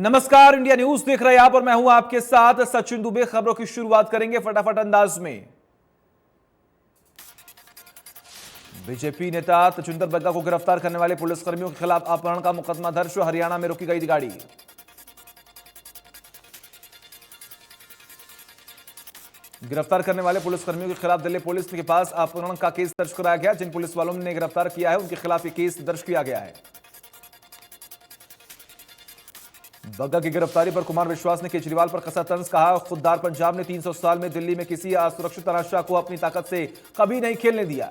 नमस्कार, India news देख रहे हैं आप और मैं हूं आपके साथ सचिन दुबे। खबरों की शुरुआत करेंगे फटाफट अंदाज में। बीजेपी नेता तजिंदर बग्गा को गिरफ्तार करने वाले पुलिसकर्मियों के खिलाफ अपहरण का मुकदमा दर्ज। हरियाणा में रोकी गई गाड़ी। गिरफ्तार करने वाले पुलिसकर्मियों के खिलाफ दिल्ली पुलिस के पास अपहरण का केस दर्ज कराया गया। जिन पुलिस वालों ने गिरफ्तार किया है उनके खिलाफ यह केस दर्ज किया गया है। बग्गा की गिरफ्तारी पर कुमार विश्वास ने केजरीवाल पर कसा तंज। कहा, खुददार पंजाब ने 300 साल में दिल्ली में किसी असुरक्षित तमाशा को अपनी ताकत से कभी नहीं खेलने दिया।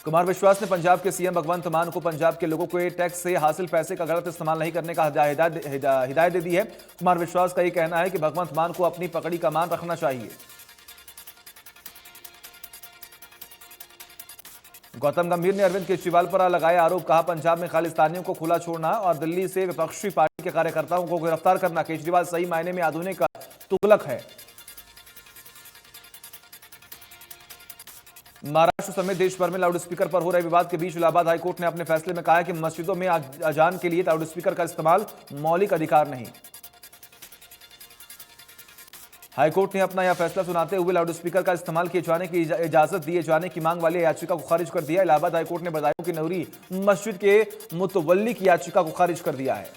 कुमार विश्वास ने पंजाब के सीएम भगवंत मान को पंजाब के लोगों को टैक्स से हासिल पैसे का गलत इस्तेमाल नहीं करने का हिदायत दे दी है। कुमार विश्वास का यह कहना है कि भगवंत मान को अपनी पकड़ी का मान रखना चाहिए। गौतम गंभीर ने अरविंद केजरीवाल पर लगाए आरोप। कहा, पंजाब में खालिस्तानियों को खुला छोड़ना और दिल्ली से विपक्षी पार्टी के कार्यकर्ताओं को गिरफ्तार करना केजरीवाल सही मायने में आधुनिक तुगलक है। महाराष्ट्र समेत देश भर में लाउडस्पीकर पर हो रहे विवाद के बीच इलाहाबाद हाईकोर्ट ने अपने फैसले में कहा है कि मस्जिदों में अजान के लिए लाउडस्पीकर का इस्तेमाल मौलिक अधिकार नहीं। हाईकोर्ट ने अपना यह फैसला सुनाते हुए लाउडस्पीकर का इस्तेमाल किए जाने की इजाजत दिए जाने की मांग वाली याचिका को खारिज कर दिया। इलाहाबाद हाईकोर्ट ने बदायूं की नूरी मस्जिद के मुतवल्ली की याचिका को खारिज कर दिया है।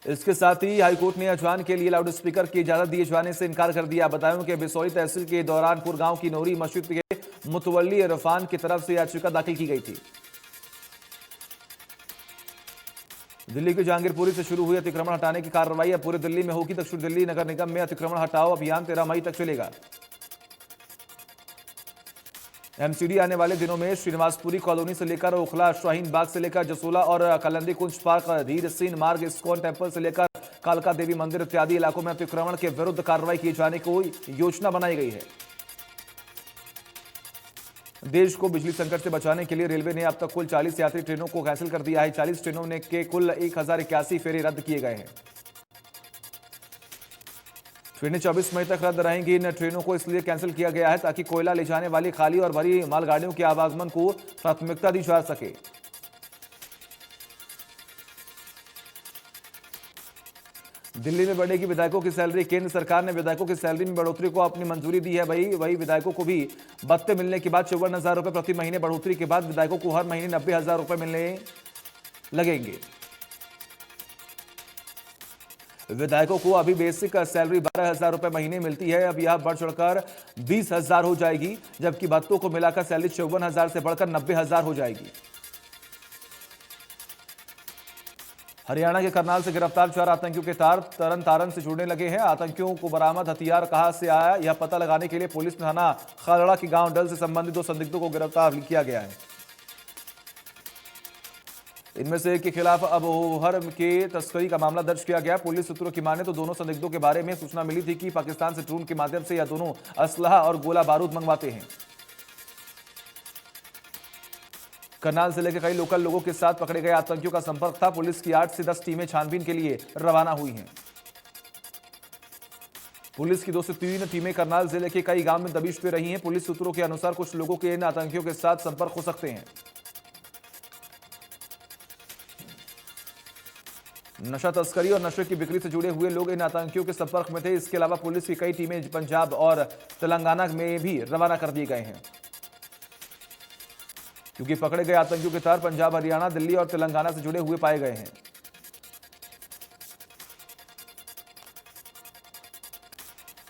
इसके साथ ही हाईकोर्ट ने अजान के लिए लाउडस्पीकर की इजाजत दिए जाने से इनकार कर दिया। बदायूं के बिसौली तहसील के दौरानपुर गांव की नूरी मस्जिद के मुतवल्ली इरफान की तरफ से याचिका दाखिल की गई थी। दिल्ली के जहांगीरपुरी से शुरू हुई अतिक्रमण हटाने की कार्रवाई अब पूरी दिल्ली में होगी। दक्षिण दिल्ली नगर निगम में अतिक्रमण हटाओ अभियान 13 मई तक चलेगा। एमसीडी आने वाले दिनों में श्रीनिवासपुरी कॉलोनी से लेकर ओखला शाहीन बाग से लेकर जसोला और कलंदी कुंज पार्क, धीर सिंह मार्ग, इस्कॉन टेम्पल से लेकर कालका देवी मंदिर इत्यादि इलाकों में अतिक्रमण के विरुद्ध कार्रवाई किए जाने को योजना बनाई गई है। देश को बिजली संकट से बचाने के लिए रेलवे ने अब तक कुल 40 यात्री ट्रेनों को कैंसिल कर दिया है। 40 ट्रेनों ने के कुल 1081 फेरे रद्द किए गए हैं। ट्रेनें 24 मई तक रद्द रहेंगी। इन ट्रेनों को इसलिए कैंसिल किया गया है ताकि कोयला ले जाने वाली खाली और भरी मालगाड़ियों के आवागमन को प्राथमिकता दी जा सके। दिल्ली में बढ़ेगी विधायकों की सैलरी। केंद्र सरकार ने विधायकों की सैलरी में बढ़ोतरी को अपनी मंजूरी दी है। वही विधायकों को भी भत्ते मिलने के बाद 54,000 रुपए प्रति महीने बढ़ोतरी के बाद विधायकों को हर महीने 90,000 रुपए मिलने लगेंगे। विधायकों को अभी बेसिक सैलरी 12,000 रुपए महीने मिलती है। अब यह बढ़ चढ़कर 20,000 हो जाएगी, जबकि भत्तों को मिलाकर सैलरी 54,000 से बढ़कर 90,000 हो जाएगी। हरियाणा के करनाल से गिरफ्तार 4 आतंकियों के तार तरन तारन से जुड़ने लगे हैं। आतंकियों को बरामद हथियार कहां से आया, यह पता लगाने के लिए पुलिस थाना खालड़ा के गांव डल से संबंधित 2 संदिग्धों को गिरफ्तार किया गया है। इनमें से एक के खिलाफ अबोहर के तस्करी का मामला दर्ज किया गया। पुलिस सूत्रों की माने तो दोनों संदिग्धों के बारे में सूचना मिली थी कि पाकिस्तान से ड्रोन के माध्यम से यह दोनों असलहा और गोला बारूद मंगवाते हैं। करनाल जिले के कई लोकल लोगों के साथ पकड़े गए आतंकियों का संपर्क था। पुलिस की 8 से 10 टीमें छानबीन के लिए रवाना हुई हैं। पुलिस की 2 से 3 टीमें करनाल जिले के कई गांव में दबिश पे रही हैं। पुलिस सूत्रों के अनुसार कुछ लोगों के इन आतंकियों के साथ संपर्क हो सकते हैं। नशा तस्करी और नशे की बिक्री से जुड़े हुए लोग इन आतंकियों के संपर्क में थे। इसके अलावा पुलिस की कई टीमें पंजाब और तेलंगाना में भी रवाना कर दिए गए हैं, क्योंकि पकड़े गए आतंकियों के तार पंजाब, हरियाणा, दिल्ली और तेलंगाना से जुड़े हुए पाए गए हैं।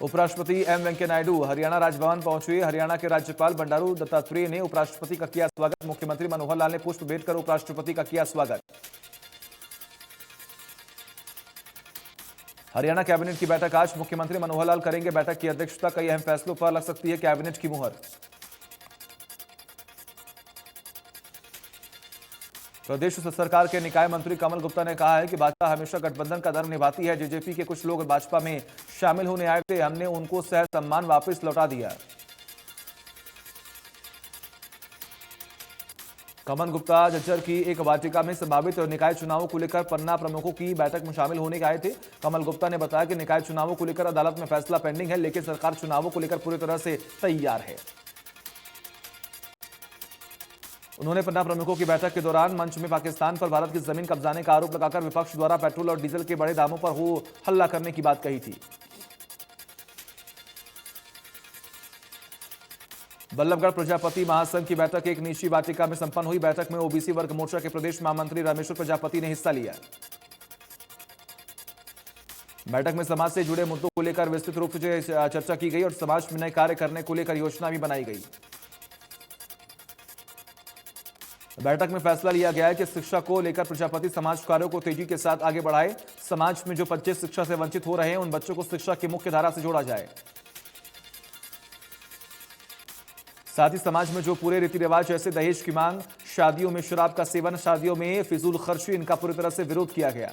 उपराष्ट्रपति एम वेंकैया नायडू हरियाणा राजभवन पहुंचे। हरियाणा के राज्यपाल बंडारू दत्तात्रेय ने उपराष्ट्रपति का किया स्वागत। मुख्यमंत्री मनोहर लाल ने पुष्प भेंट कर उपराष्ट्रपति का किया स्वागत। हरियाणा कैबिनेट की बैठक आज। मुख्यमंत्री मनोहर लाल करेंगे बैठक की अध्यक्षता। कई अहम फैसलों पर लग सकती है कैबिनेट की मुहर। प्रदेश सरकार के निकाय मंत्री कमल गुप्ता ने कहा है कि भाजपा हमेशा गठबंधन का धर्म निभाती है। जेजेपी के कुछ लोग भाजपा में शामिल होने आए थे, हमने उनको सह सम्मान वापस लौटा दिया। कमल गुप्ता झज्जर की एक वाटिका में संभावित निकाय चुनावों को लेकर पन्ना प्रमुखों की बैठक में शामिल होने आए थे। कमल गुप्ता ने बताया कि निकाय चुनावों को लेकर अदालत में फैसला पेंडिंग है, लेकिन सरकार चुनावों को लेकर पूरी तरह से तैयार है। उन्होंने पन्ना प्रमुखों की बैठक के दौरान मंच में पाकिस्तान पर भारत की जमीन कब्जाने का आरोप लगाकर विपक्ष द्वारा पेट्रोल और डीजल के बड़े दामों पर हो हल्ला करने की बात कही थी। बल्लभगढ़ प्रजापति महासंघ की बैठक एक निजी वाटिका में संपन्न हुई। बैठक में ओबीसी वर्ग मोर्चा के प्रदेश महामंत्री रामेश्वर प्रजापति ने हिस्सा लिया। बैठक में समाज से जुड़े मुद्दों को लेकर विस्तृत रूप से चर्चा की गई और समाज में नए कार्य करने को लेकर योजना भी बनाई गई। बैठक में फैसला लिया गया है कि शिक्षा को लेकर प्रजापति समाज कार्यों को तेजी के साथ आगे बढ़ाए। समाज में जो बच्चे शिक्षा से वंचित हो रहे हैं उन बच्चों को शिक्षा की मुख्य धारा से जोड़ा जाए। साथ ही समाज में जो पूरे रीति रिवाज जैसे दहेज की मांग, शादियों में शराब का सेवन, शादियों में फिजूल खर्ची, इनका पूरी तरह से विरोध किया गया।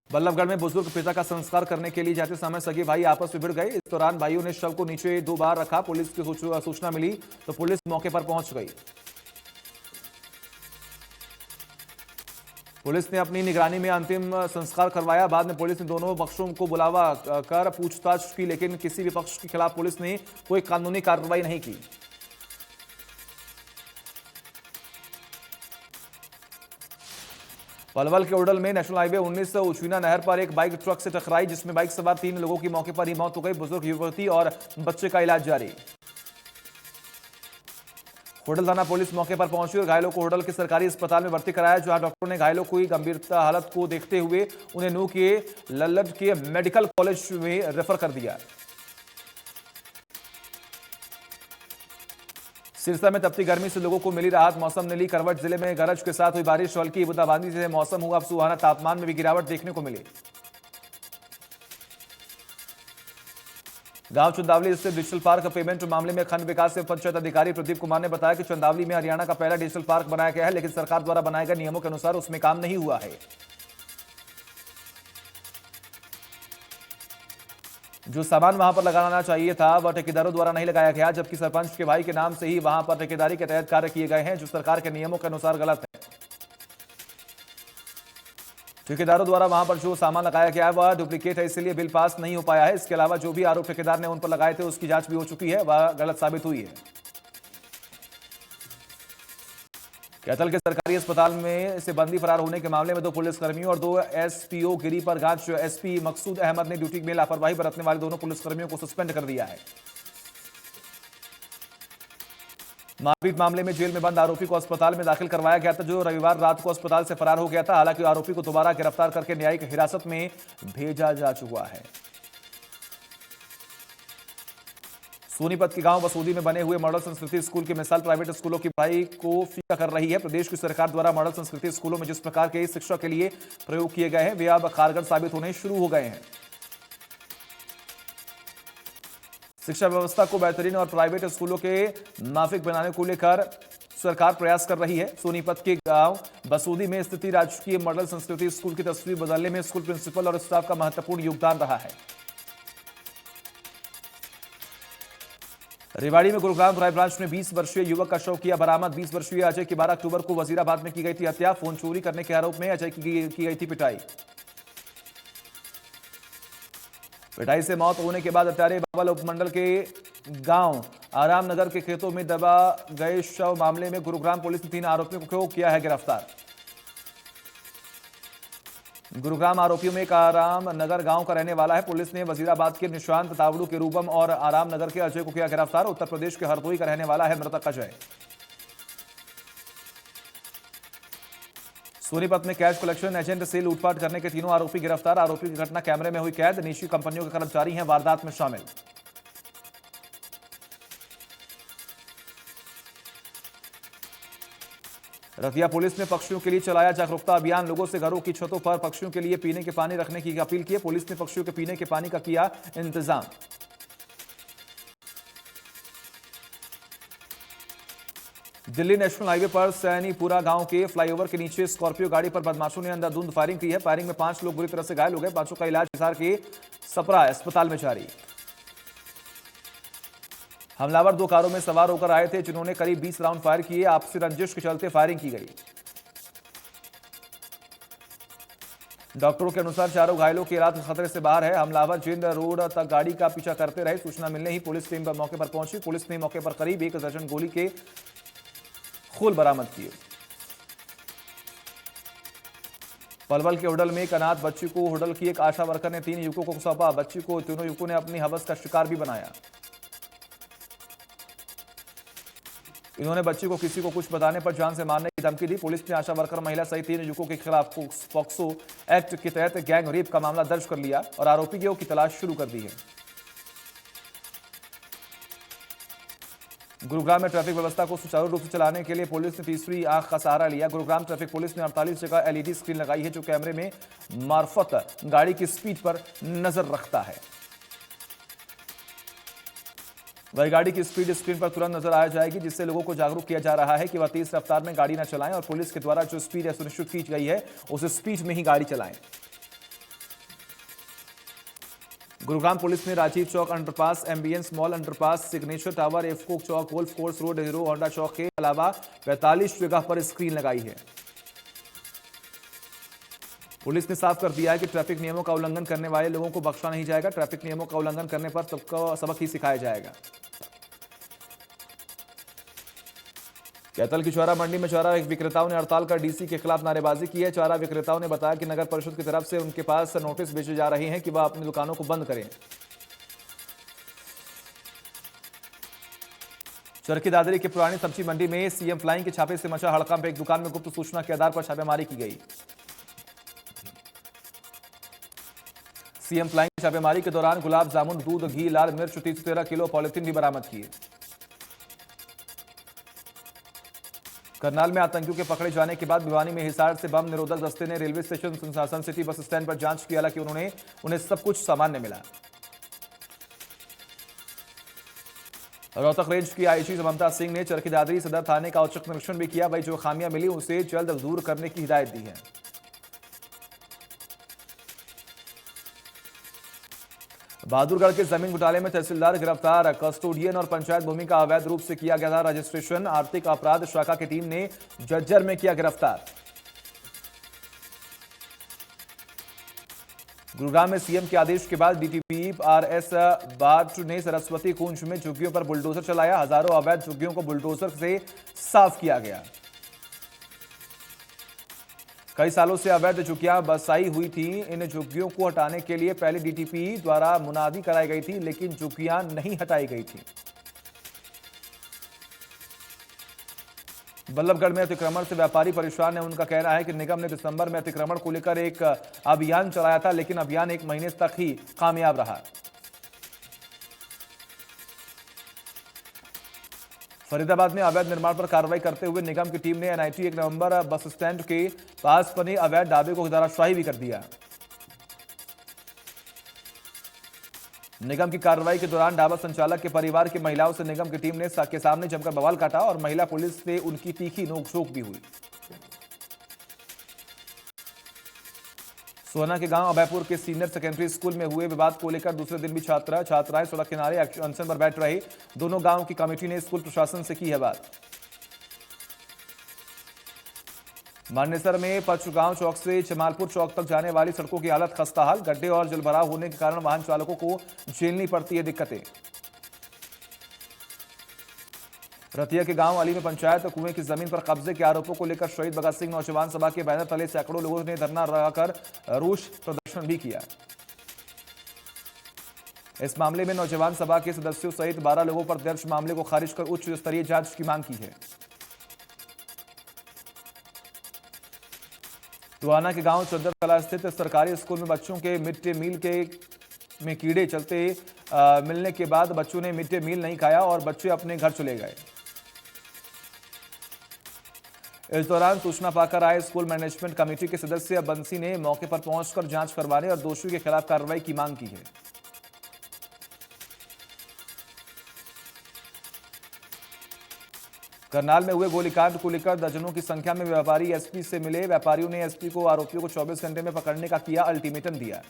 बल्लभगढ़ में बुजुर्ग पिता का संस्कार करने के लिए जाते समय सगे भाई आपस में भिड़ गए। इस दौरान भाइयों ने शव को नीचे 2 बार रखा। पुलिस की सूचना मिली तो पुलिस मौके पर पहुंच गई। पुलिस ने अपनी निगरानी में अंतिम संस्कार करवाया। बाद में पुलिस ने दोनों पक्षों को बुलावा कर पूछताछ की, लेकिन किसी भी पक्ष के खिलाफ पुलिस ने कोई कानूनी कार्रवाई नहीं की। पलवल के उड़ल में नेशनल हाईवे 19 उचीना नहर पर एक बाइक ट्रक से टकराई, जिसमें बाइक सवार 3 लोगों की मौके पर ही मौत हो गई। बुजुर्ग युवती और बच्चे का इलाज जारी। होडल थाना पुलिस मौके पर पहुंची और घायलों को होडल के सरकारी अस्पताल में भर्ती कराया, जहां डॉक्टरों ने घायलों की गंभीरता हालत को देखते हुए उन्हें नूह के लल्लड के मेडिकल कॉलेज में रेफर कर दिया। सिरसा में तपती गर्मी से लोगों को मिली राहत। मौसम ने ली करवट। जिले में गरज के साथ हुई बारिश, हल्की बूंदाबांदी से मौसम हुआ अब सुहाना। तापमान में भी गिरावट देखने को मिली। गांव चंदावली स्थित डिजिटल पार्क पेमेंट मामले में खंड विकास एवं पंचायत अधिकारी प्रदीप कुमार ने बताया कि चंदावली में हरियाणा का पहला डिजिटल पार्क बनाया गया है, लेकिन सरकार द्वारा बनाए गए नियमों के अनुसार उसमें काम नहीं हुआ है। जो सामान वहां पर लगाना चाहिए था वह ठेकेदारों द्वारा नहीं लगाया गया, जबकि सरपंच के भाई के नाम से ही वहां पर ठेकेदारी के तहत कार्य किए गए हैं, जो सरकार के नियमों के अनुसार गलत है। ठेकेदारों द्वारा वहां पर जो सामान लगाया गया है वह डुप्लीकेट है, इसलिए बिल पास नहीं हो पाया है। इसके अलावा जो भी आरोप ठेकेदार ने उन पर लगाए थे उसकी जांच भी हो चुकी है, वह गलत साबित हुई है। कैथल के सरकारी अस्पताल में से बंदी फरार होने के मामले में 2 पुलिसकर्मियों और 2 एसपीओ गिरी पर गांच एसपी मकसूद अहमद ने ड्यूटी में लापरवाही बरतने वाले दोनों पुलिसकर्मियों को सस्पेंड कर दिया है। मारपीट मामले में जेल में बंद आरोपी को अस्पताल में दाखिल करवाया गया था, जो रविवार रात को अस्पताल से फरार हो गया था। हालांकि आरोपी को दोबारा गिरफ्तार करके न्यायिक हिरासत में भेजा जा चुका है। सोनीपत के गांव बसूदी में बने हुए मॉडल संस्कृति स्कूल की मिसाल प्राइवेट स्कूलों की पढ़ाई को फीका कर रही है। प्रदेश की सरकार द्वारा मॉडल संस्कृति स्कूलों में जिस प्रकार के शिक्षा के लिए प्रयोग किए गए हैं वे अब कारगर साबित होने शुरू हो गए हैं। शिक्षा व्यवस्था को बेहतरीन और प्राइवेट स्कूलों के माफिक बनाने को लेकर सरकार प्रयास कर रही है। सोनीपत के गांव बसूदी में स्थित राजकीय मॉडल संस्कृति स्कूल की तस्वीर बदलने में स्कूल प्रिंसिपल और स्टाफ का महत्वपूर्ण योगदान रहा है। रेवाड़ी में गुरुग्राम क्राइम ब्रांच ने 20 वर्षीय युवक का शव किया बरामद। 20 वर्षीय अजय की 12 अक्टूबर को वजीराबाद में की गई थी हत्या। फोन चोरी करने के आरोप में अजय की गई थी पिटाई। पिटाई से मौत होने के बाद अटारे बावल उपमंडल के गांव आराम नगर के खेतों में दबा गए शव मामले में गुरुग्राम पुलिस ने 3 आरोपियों को किया है गिरफ्तार। गुरुग्राम आरोपियों में एक आराम नगर गांव का रहने वाला है। पुलिस ने वजीराबाद के निशांत तावड़ू के रूबम और आराम नगर के अजय को किया गिरफ्तार। उत्तर प्रदेश के हरदोई का रहने वाला है मृतक अजय। सोनीपत में कैश कलेक्शन एजेंट से लूटपाट करने के 3 आरोपी गिरफ्तार। आरोपी की घटना कैमरे में हुई कैद। निजी कंपनियों के कर्मचारी हैं वारदात में शामिल। रतिया पुलिस ने पक्षियों के लिए चलाया जागरूकता अभियान। लोगों से घरों की छतों पर पक्षियों के लिए पीने के पानी रखने की अपील की। पुलिस ने पक्षियों के पीने के पानी का किया इंतजाम। दिल्ली नेशनल हाईवे पर सैनीपुरा गांव के फ्लाईओवर के नीचे स्कॉर्पियो गाड़ी पर बदमाशों ने अंधाधुंध फायरिंग की है। फायरिंग में 5 लोग बुरी तरह से घायल हो गए। 5 का इलाज हिसार के सपरा अस्पताल में जारी। हमलावर 2 कारों में सवार होकर आए थे, जिन्होंने करीब 20 राउंड फायर किए। आपसी रंजिश के चलते फायरिंग की गई। डॉक्टरों के अनुसार चारों घायलों की हालत खतरे से बाहर है। हमलावर जिंद रोड तक गाड़ी का पीछा करते रहे। सूचना मिलने ही पुलिस टीम पर मौके पर पहुंची। पुलिस ने मौके पर करीब 1 दर्जन गोली के खोल बरामद किए। पलवल के होडल में एक अनाथ बच्ची को होडल की एक आशा वर्कर ने 3 युवकों को सौंपा। बच्ची को तीनों युवकों ने अपनी हवस का शिकार भी बनाया। इन्होंने बच्ची को किसी को कुछ बताने पर जान से मारने की धमकी दी। पुलिस ने आशा वर्कर महिला सहित 3 युवकों के खिलाफ पॉक्सो एक्ट के तहत गैंग रेप का मामला दर्ज कर लिया और आरोपियों की तलाश शुरू कर दी है। गुरुग्राम में ट्रैफिक व्यवस्था को सुचारू रूप से चलाने के लिए पुलिस ने तीसरी आंख का सहारा लिया। गुरुग्राम ट्रैफिक पुलिस ने 48 जगह एलईडी स्क्रीन लगाई है जो कैमरे में मार्फत गाड़ी की स्पीड पर नजर रखता है। वही गाड़ी की स्पीड स्क्रीन पर तुरंत नजर आ जाएगी, जिससे लोगों को जागरूक किया जा रहा है कि वह तेज रफ्तार में गाड़ी न चलाएं और पुलिस के द्वारा जो स्पीड है सुनिश्चित की गई है उस स्पीड में ही गाड़ी चलाएं। गुरुग्राम पुलिस ने Rajiv Chowk underpass, Ambience Mall underpass, Signature Tower, IFFCO Chowk, Golf Course Road, Hero Honda Chowk के अलावा 45 जगह पर स्क्रीन लगाई है। पुलिस ने साफ कर दिया है कि ट्रैफिक नियमों का उल्लंघन करने वाले लोगों को बख्शा नहीं जाएगा। ट्रैफिक नियमों का उल्लंघन करने पर सबको सबक ही सिखाया जाएगा। कैथल की चारा मंडी में चारा विक्रेताओं ने हड़ताल कर डीसी के खिलाफ नारेबाजी की है। चारा विक्रेताओं ने बताया कि नगर परिषद की तरफ से उनके पास नोटिस भेजे जा रहे हैं कि वह अपनी दुकानों को बंद करें। चरखी दादरी की पुरानी सब्जी मंडी में सीएम फ्लाइंग के छापे से मचा हड़कंप। एक दुकान में गुप्त सूचना के आधार पर छापेमारी की गई। सीएम फ्लाइंग छापेमारी के दौरान गुलाब जामुन, दूध, घी, लाल मिर्च, 313 किलो पॉलिथीन भी बरामद किए। करनाल में आतंकियों के पकड़े जाने के बाद भिवानी में हिसार से बम निरोधक दस्ते ने रेलवे स्टेशन, सिंहासन सिटी बस स्टैंड पर जांच की। हालांकि उन्हें सब कुछ सामान्य मिला। रोहतक रेंज की आईजी ममता सिंह ने चरखी दादरी सदर थाने का औचक निरीक्षण भी किया। वही जो खामियां मिली उसे जल्द दूर करने की हिदायत दी है। बहादुरगढ़ के जमीन घोटाले में तहसीलदार गिरफ्तार। कस्टोडियन और पंचायत भूमि का अवैध रूप से किया गया था रजिस्ट्रेशन। आर्थिक अपराध शाखा की टीम ने जज्जर में किया गिरफ्तार। गुरुग्राम में सीएम के आदेश के बाद डीटीपी आरएस बाट ने सरस्वती कुंज में झुग्गियों पर बुलडोजर चलाया। हजारों अवैध झुग्गियों को बुलडोजर से साफ किया गया। कई सालों से अवैध झुग्गियां बसाई हुई थी। इन झुग्गियों को हटाने के लिए पहले डीटीपी द्वारा मुनादी कराई गई थी, लेकिन झुग्गियां नहीं हटाई गई थी। बल्लभगढ़ में अतिक्रमण से व्यापारी परेशान है। उनका कहना है कि निगम ने दिसंबर में अतिक्रमण को लेकर एक अभियान चलाया था, लेकिन अभियान 1 महीने तक ही कामयाब रहा। फरीदाबाद में अवैध निर्माण पर कार्रवाई करते हुए निगम की टीम ने एनआईटी 1 नवंबर बस स्टैंड के पास बने अवैध ढाबे को धराशायी भी कर दिया। निगम की कार्रवाई के दौरान ढाबा संचालक के परिवार की महिलाओं से निगम की टीम ने के सामने जमकर बवाल काटा और महिला पुलिस से उनकी तीखी नोकझोंक भी हुई। सोहना के गांव अभयपुर के सीनियर सेकेंडरी स्कूल में हुए विवाद को लेकर दूसरे दिन भी छात्राएं सड़क किनारे अनशन पर बैठ रहे। दोनों गांवों की कमेटी ने स्कूल प्रशासन से की है बात। मानेसर में पचगांव चौक से जमालपुर चौक तक जाने वाली सड़कों की हालत खस्ताहाल। गड्ढे और जलभराव होने के कारण वाहन चालकों को झेलनी पड़ती है दिक्कतें। रतिया के गांव अली में पंचायत कुएं की जमीन पर कब्जे के आरोपों को लेकर शहीद भगत सिंह नौजवान सभा के बैनर तले सैकड़ों लोगों ने धरना लगाकर रोष प्रदर्शन भी किया। इस मामले में नौजवान सभा के सदस्यों सहित 12 लोगों पर दर्ज मामले को खारिज कर उच्च स्तरीय जांच की मांग की है। टोहाना के गांव चंदर कला स्थित सरकारी स्कूल में बच्चों के मिड डे मील में कीड़े चलते मिलने के बाद बच्चों ने मिड डे मील नहीं खाया और बच्चे अपने घर चले गए। इस दौरान सूचना पाकर आए स्कूल मैनेजमेंट कमेटी के सदस्य बंसी ने मौके पर पहुंचकर जांच करवाने और दोषियों के खिलाफ कार्रवाई की मांग की है। करनाल में हुए गोलीकांड को लेकर दर्जनों की संख्या में व्यापारी एसपी से मिले। व्यापारियों ने एसपी को आरोपियों को 24 घंटे में पकड़ने का किया अल्टीमेटम दिया।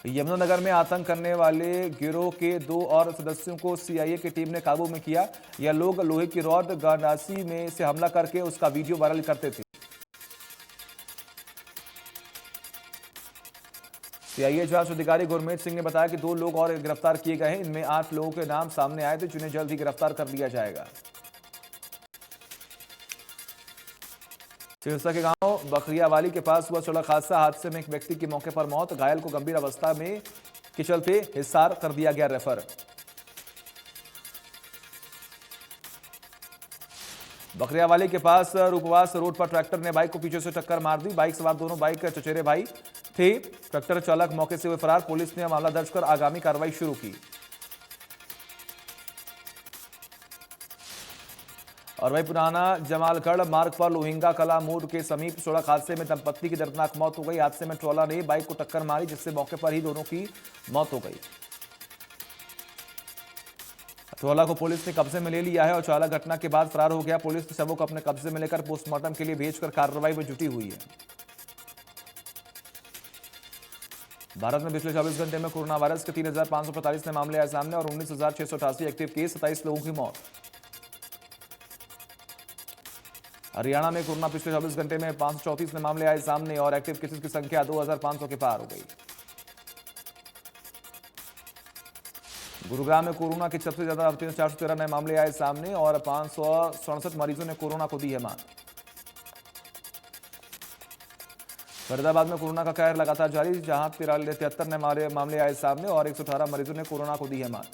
यमुनानगर में आतंक करने वाले गिरोह के 2 और सदस्यों को सीआईए की टीम ने काबू में किया। यह लोग लोहे की रॉड गंडासी में से हमला करके उसका वीडियो वायरल करते थे। सीआईए जांच अधिकारी गुरमीत सिंह ने बताया कि 2 लोग और गिरफ्तार किए गए हैं। इनमें 8 लोगों के नाम सामने आए थे, जिन्हें जल्द ही गिरफ्तार कर लिया जाएगा। सिरसा के गांव बखरियावाली के पास हुआ सड़क हादसे में एक व्यक्ति की मौके पर मौत, घायल को गंभीर अवस्था में के चलते हिसार कर दिया गया रेफर। बखरियावाली के पास रूपवास रोड पर ट्रैक्टर ने बाइक को पीछे से टक्कर मार दी। बाइक सवार दोनों बाइक चचेरे भाई थे। ट्रैक्टर चालक मौके से हुए फरार। पुलिस ने मामला दर्ज कर आगामी कार्रवाई शुरू की। और वही पुराना जमालगढ़ मार्ग पर लोहिंगा कला मोड़ के समीप सड़क हादसे में दंपत्ति की दर्दनाक मौत हो गई। हादसे में ट्रॉला ने बाइक को टक्कर मारी, जिससे मौके पर ही दोनों की मौत हो गई। ट्रॉला को पुलिस ने कब्जे में ले लिया है और चालक घटना के बाद फरार हो गया। पुलिस ने शवों को अपने कब्जे में लेकर पोस्टमार्टम के लिए भेजकर कार्रवाई में जुटी हुई है। भारत में पिछले 24 घंटे में कोरोना वायरस के 3,545 नए मामले आए सामने और 19,688 एक्टिव केस, 27 लोगों की मौत। हरियाणा में कोरोना पिछले 24 घंटे में 534 नए मामले आए सामने और एक्टिव केसेस की संख्या 2,500 के पार हो गई। गुरुग्राम में कोरोना के सबसे ज्यादा 413 नए मामले आए सामने और 567 मरीजों ने कोरोना को दी है मात। फरीदाबाद में कोरोना का कहर लगातार जारी, जहां 73 नए मामले आए सामने और 118 मरीजों ने कोरोना को दी है मात।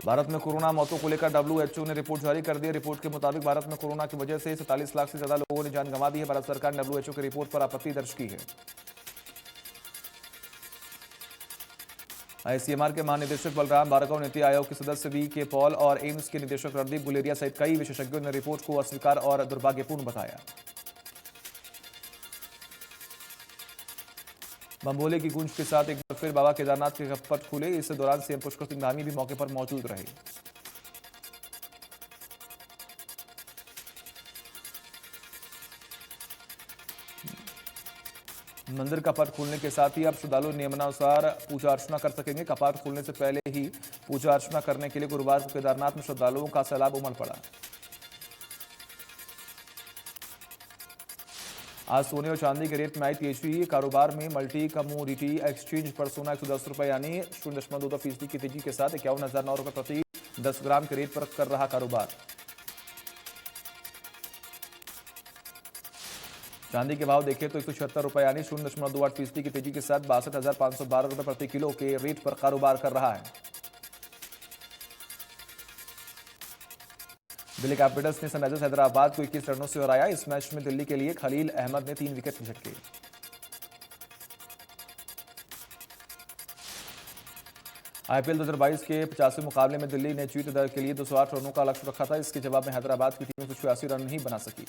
भारत में कोरोना मौतों को लेकर WHO ने रिपोर्ट जारी कर दी है। रिपोर्ट के मुताबिक भारत में कोरोना की वजह से 47 लाख से ज्यादा लोगों ने जान गंवा दी है। भारत सरकार ने WHO की रिपोर्ट पर आपत्ति दर्ज की है। ICMR के महानिदेशक बलराम भार्गव, नीति आयोग के सदस्य VK पॉल और एम्स के निदेशक रणदीप गुलेरिया सहित कई विशेषज्ञों ने रिपोर्ट को अस्वीकार और दुर्भाग्यपूर्ण बताया। बम्बोले की गूंज के साथ एक बार फिर बाबा केदारनाथ के कपट खुले। इस दौरान सीएम पुष्कर सिंह धामी भी मौके पर मौजूद रहे। मंदिर का पट खुलने के साथ ही अब श्रद्धालु नियमानुसार पूजा अर्चना कर सकेंगे। कपाट खुलने से पहले ही पूजा अर्चना करने के लिए गुरुवार को केदारनाथ में श्रद्धालुओं का सैलाब उमड़ पड़ा। आज सोने और चांदी के रेट में आई तेजी। कारोबार में मल्टी कमोडिटी एक्सचेंज पर सोना 110 रुपए यानी 0.2% की तेजी के साथ 51,009 रुपए प्रति 10 ग्राम के रेट पर कर रहा कारोबार। चांदी के भाव देखें तो 176 रुपए यानी 0.28% की तेजी के साथ 62,512 रुपए प्रति किलो के रेट पर कारोबार कर रहा है। दिल्ली कैपिटल्स ने सनराइजर्स हैदराबाद को 21 रनों से हराया। इस मैच में दिल्ली के लिए खलील अहमद ने 3 विकेट झटके। IPL 2022 के 50वें मुकाबले में दिल्ली ने जीत दर के लिए 208 रनों का लक्ष्य रखा था। इसके जवाब में हैदराबाद की टीम 186 रन नहीं बना सकी।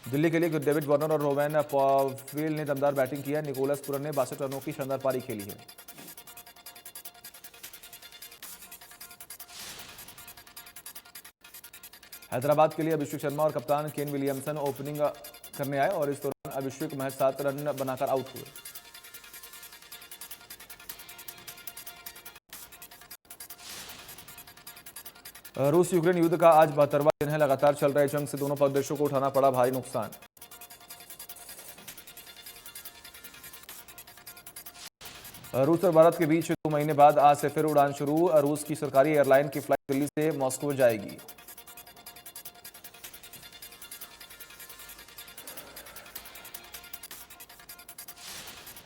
दिल्ली के लिए डेविड वार्नर और रोवेन पॉवेल ने दमदार बैटिंग की है। निकोलस पुरन ने 62 रनों की शानदार पारी खेली है। हैदराबाद के लिए अभिषेक शर्मा और कप्तान केन विलियमसन ओपनिंग करने आए और इस दौरान अभिषेक महज 7 रन बनाकर आउट हुए। रूस यूक्रेन युद्ध का आज 72वां दिन है। लगातार चल रहे जंग से दोनों देशों को उठाना पड़ा भारी नुकसान। रूस और भारत के बीच 2 महीने बाद आज से फिर उड़ान शुरू। रूस की सरकारी एयरलाइन की फ्लाइट दिल्ली से मॉस्को जाएगी।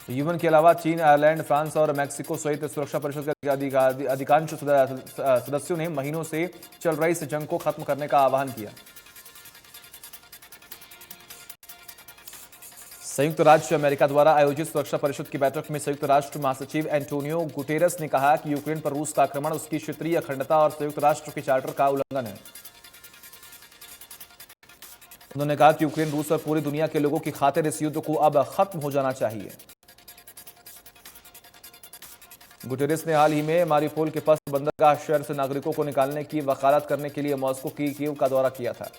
यूएन के अलावा चीन, आयरलैंड, फ्रांस और मैक्सिको सहित सुरक्षा परिषद के अधिकांश सदस्यों ने महीनों से चल रही इस जंग को खत्म करने का आह्वान किया। संयुक्त राष्ट्र अमेरिका द्वारा आयोजित सुरक्षा परिषद की बैठक में संयुक्त राष्ट्र महासचिव एंटोनियो गुटेरस ने कहा कि यूक्रेन पर रूस का आक्रमण उसकी क्षेत्रीय अखंडता और संयुक्त राष्ट्र के चार्टर का उल्लंघन है। उन्होंने कहा कि यूक्रेन, रूस और पूरी दुनिया के लोगों की खातिर इस युद्ध को अब खत्म हो जाना चाहिए। गुटेरेस ने हाल ही में मारिपोल के पास बंदरगाह शहर से नागरिकों को निकालने की वकालत करने के लिए मॉस्को की कीव का दौरा किया था।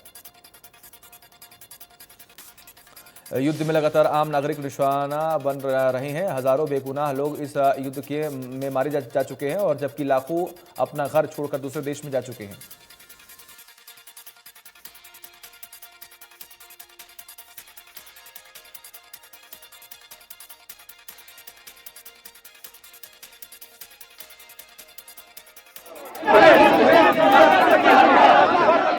युद्ध में लगातार आम नागरिक निशाना बन रहे हैं। हजारों बेगुनाह लोग इस युद्ध के में मारे जा चुके हैं और जबकि लाखों अपना घर छोड़कर दूसरे देश में जा चुके हैं।